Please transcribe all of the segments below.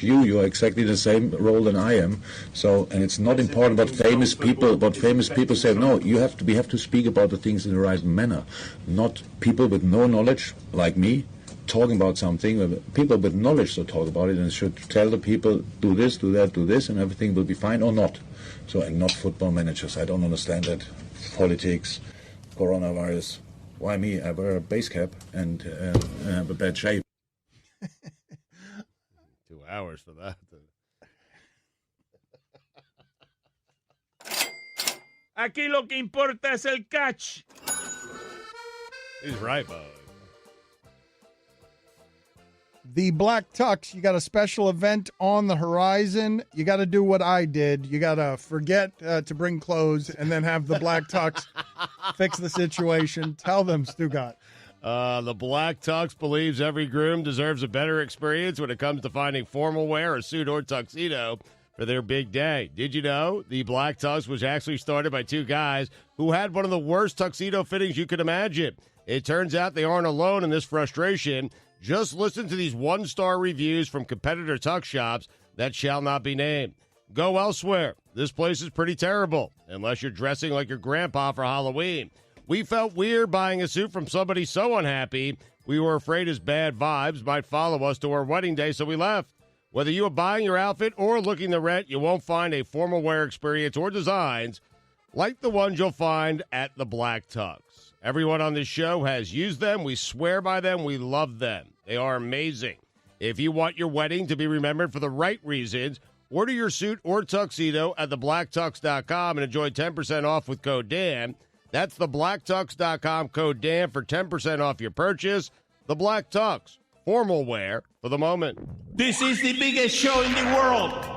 You're exactly the same role than I am. So, and it's not important what famous people say. No, we have to speak about the things in the right manner, not people with no knowledge like me talking about something. People with knowledge should talk about it and should tell the people, do this, do that, do this, and everything will be fine or not. So, and not football managers. I don't understand that. Politics, coronavirus. Why me? I wear a base cap and have a bad shape. 2 hours for that. Aquí lo que importa es el catch. He's right, Bo. The Black Tux, you got a special event on the horizon. You got to do what I did. You got to forget to bring clothes and then have the Black Tux fix the situation. Tell them, Stugotz. The Black Tux believes every groom deserves a better experience when it comes to finding formal wear, a suit, or tuxedo for their big day. Did you know the Black Tux was actually started by two guys who had one of the worst tuxedo fittings you could imagine? It turns out they aren't alone in this frustration. Just listen to these one-star reviews from competitor tux shops that shall not be named. Go elsewhere. This place is pretty terrible, unless you're dressing like your grandpa for Halloween. We felt weird buying a suit from somebody so unhappy, we were afraid his bad vibes might follow us to our wedding day, so we left. Whether you are buying your outfit or looking to rent, you won't find a formal wear experience or designs like the ones you'll find at the Black Tux. Everyone on this show has used them. We swear by them. We love them. They are amazing. If you want your wedding to be remembered for the right reasons, order your suit or tuxedo at theblacktux.com and enjoy 10% off with code Dan. That's theblacktux.com, code Dan, for 10% off your purchase. The Black Tux, formal wear for the moment. This is the biggest show in the world.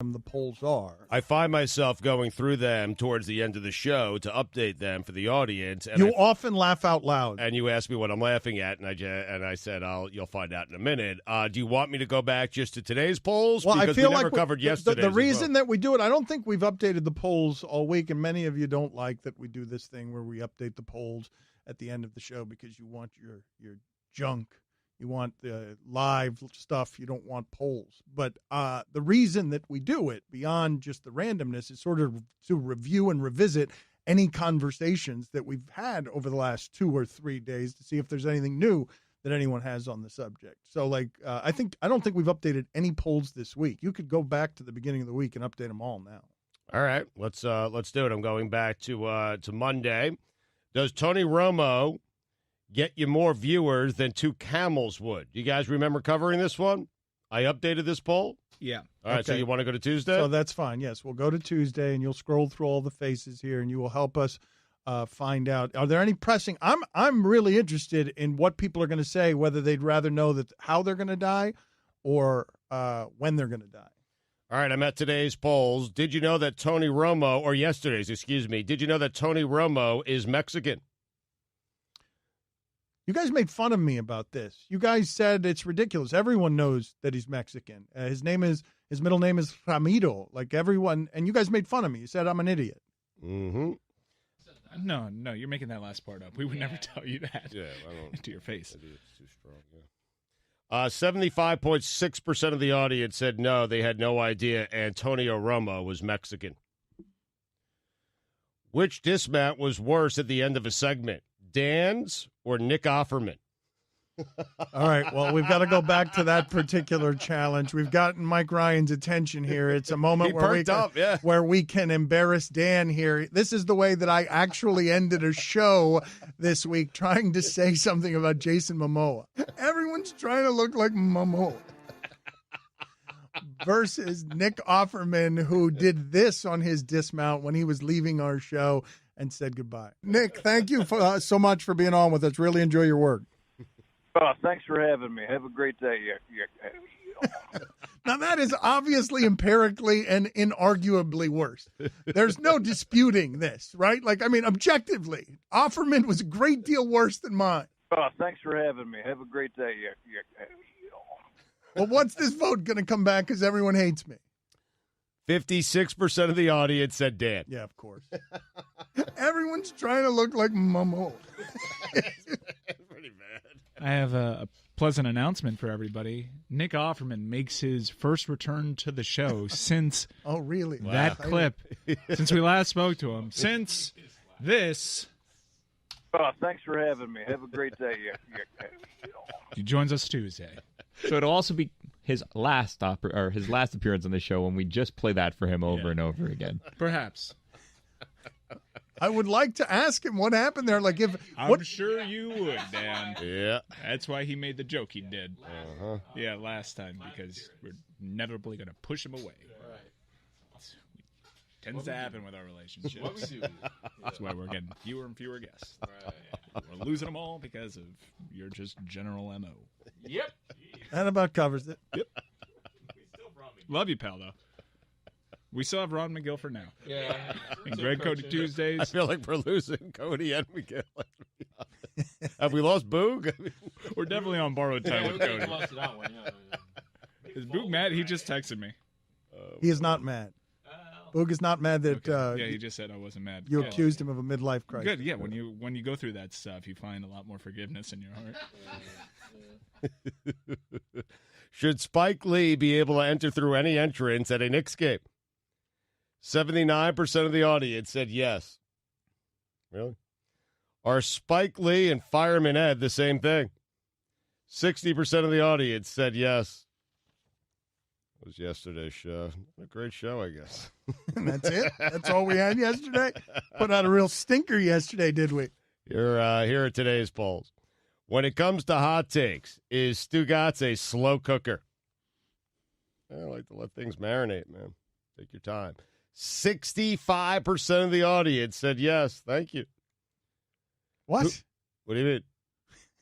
The polls are. I find myself going through them towards the end of the show to update them for the audience. And you often laugh out loud. And you asked me what I'm laughing at, and I said, you'll find out in a minute. Do you want me to go back just to today's polls? Well, because I feel we never like covered yesterday's. The reason that we do it, I don't think we've updated the polls all week, and many of you don't like that we do this thing where we update the polls at the end of the show because you want your junk. You want the live stuff. You don't want polls. But the reason that we do it, beyond just the randomness, is sort of to review and revisit any conversations that we've had over the last 2 or 3 days to see if there's anything new that anyone has on the subject. So, I don't think we've updated any polls this week. You could go back to the beginning of the week and update them all now. All right, let's do it. I'm going back to Monday. Does Tony Romo get you more viewers than 2 camels would? You guys remember covering this one? I updated this poll. Yeah. All right, okay. So you want to go to Tuesday? So that's fine. Yes, we'll go to Tuesday, and you'll scroll through all the faces here, and you will help us find out. Are there any pressing? I'm really interested in what people are going to say, whether they'd rather know that how they're going to die or when they're going to die. All right, I'm at today's polls. Did you know that Tony Romo, or yesterday's, excuse me, did you know that Tony Romo is Mexican? You guys made fun of me about this. You guys said it's ridiculous. Everyone knows that he's Mexican. His middle name is Ramiro, like everyone. And you guys made fun of me. You said I'm an idiot. Mm-hmm. No, you're making that last part up. We would never tell you that. Yeah, I don't. To your face. It's too strong. Yeah. 75.6% of the audience said no, they had no idea Antonio Romo was Mexican. Which dismount was worse at the end of a segment, Dan's or Nick Offerman? All right, well, we've got to go back to that particular challenge. We've gotten Mike Ryan's attention here. It's a moment where we can embarrass Dan here. This is the way that I actually ended a show this week, trying to say something about Jason Momoa. Everyone's trying to look like Momoa. Versus Nick Offerman, who did this on his dismount when he was leaving our show and said goodbye. Nick, thank you so much for being on with us. Really enjoy your work. Oh, thanks for having me. Have a great day. Now, that is obviously empirically and inarguably worse. There's no disputing this, right? Like, I mean, objectively, Offerman was a great deal worse than mine. Oh, thanks for having me. Have a great day. Well, what's this vote going to come back because everyone hates me? 56% of the audience said Dan. Yeah, of course. Everyone's trying to look like Momo. Pretty bad. I have a pleasant announcement for everybody. Nick Offerman makes his first return to the show since oh, really? That clip. Since we last spoke to him. Since this. Oh, thanks for having me. Have a great day. He joins us Tuesday. So it'll also be his last appearance on the show when we just play that for him over and over again. Perhaps. I would like to ask him what happened there. Like, I'm sure you would, Dan. Yeah. That's why he made the joke he did. Uh-huh. Yeah, last time, because we're inevitably going to push him away. Right. Tends to happen with our relationship. What we do. That's why we're getting fewer and fewer guests. Right. We're losing them all because of your just general MO. Yep. That about covers it. Yep. Love you, pal, though. We still have Ron McGill for now. Yeah. And Greg Cody Tuesdays. I feel like we're losing Cody and McGill. Have we lost Boog? We're definitely on borrowed time with Cody. Lost to that one, yeah. Is Boog mad? He just texted me. He is not mad. Boog is not mad that yeah, he just said I wasn't mad. You accused him of a midlife crisis. Good, yeah. When you go through that stuff, you find a lot more forgiveness in your heart. Should Spike Lee be able to enter through any entrance at a Knicks game? 79% of the audience said yes. Really? Are Spike Lee and Fireman Ed the same thing? 60% of the audience said yes. It was yesterday's show. A great show, I guess. And that's it? That's all we had yesterday? Put out a real stinker yesterday, did we? Here are today's polls. When it comes to hot takes, is Stugotz a slow cooker? I like to let things marinate, man. Take your time. 65% of the audience said yes. Thank you. What? What do you mean?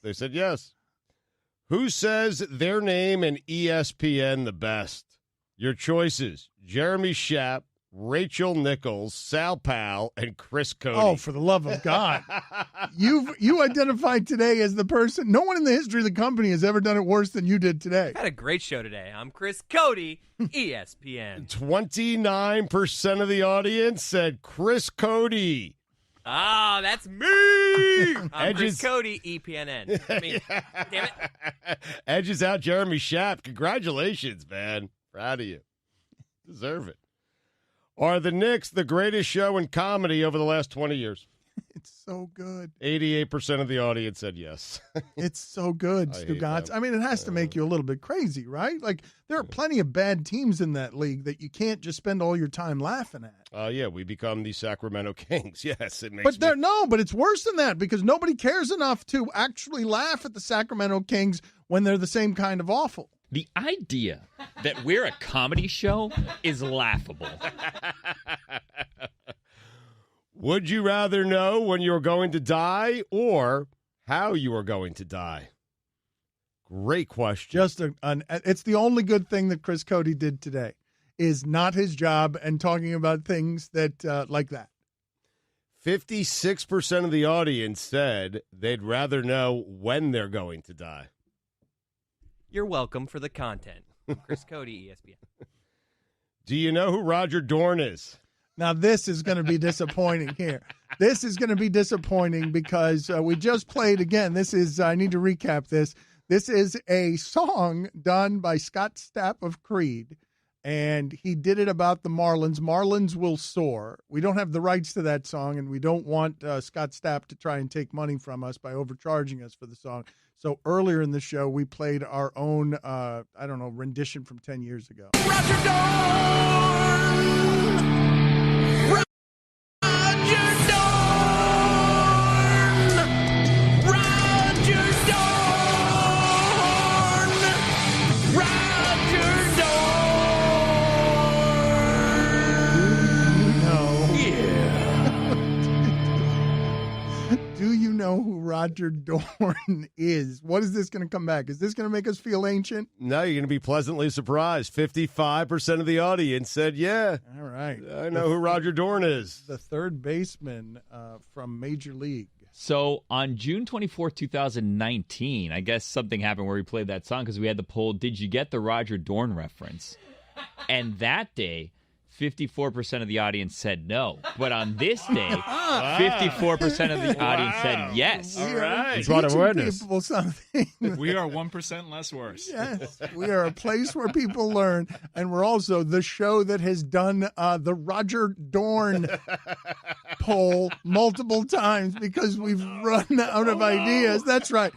They said yes. Who says their name and ESPN the best? Your choices: Jeremy Schaap, Rachel Nichols, Sal Powell, and Chris Cody. Oh, for the love of God. You identified today as the person. No one in the history of the company has ever done it worse than you did today. Had a great show today. I'm Chris Cody, ESPN. 29% of the audience said Chris Cody. Ah, that's me. I'm Chris Cody, EPNN. I mean, damn it. Edges out Jeremy Schaap. Congratulations, man. Proud of you. Deserve it. Are the Knicks the greatest show in comedy over the last 20 years? It's so good. 88% of the audience said yes. It's so good, Stugotz. I mean, it has to make you a little bit crazy, right? Like, there are plenty of bad teams in that league that you can't just spend all your time laughing at. Yeah, we become the Sacramento Kings. Yes, it makes but it's worse than that because nobody cares enough to actually laugh at the Sacramento Kings when they're the same kind of awful. The idea that we're a comedy show is laughable. Would you rather know when you're going to die or how you are going to die? Great question. It's the only good thing that Chris Cody did today is not his job and talking about things that like that. 56% of the audience said they'd rather know when they're going to die. You're welcome for the content. Chris Cody, ESPN. Do you know who Roger Dorn is? Now, this is going to be disappointing here. This is going to be disappointing because we just played again. I need to recap this. This is a song done by Scott Stapp of Creed, and he did it about the Marlins. Marlins will soar. We don't have the rights to that song, and we don't want Scott Stapp to try and take money from us by overcharging us for the song. So earlier in the show, we played our own, rendition from 10 years ago. Roger Dorn! Know who Roger Dorn is. What is this going to come back? Is this going to make us feel ancient? No, you're going to be pleasantly surprised. 55% of the audience said, yeah. All right. I know who Roger Dorn is. The third baseman from Major League. So on June 24, 2019, I guess something happened where we played that song because we had the poll, did you get the Roger Dorn reference? And that day, 54% of the audience said no. But on this day, 54% of the audience said yes. All right. It's what awareness. People something. We are 1% less worse. Yes. We are a place where people learn. And we're also the show that has done the Roger Dorn poll multiple times because we've run out of ideas. That's right.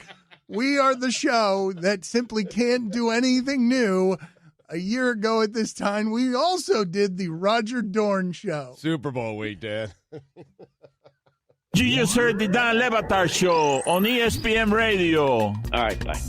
We are the show that simply can't do anything new. A year ago at this time, we also did the Roger Dorn show. Super Bowl week, Dan. You just heard the Dan Le Batard Show on ESPN Radio. All right, bye.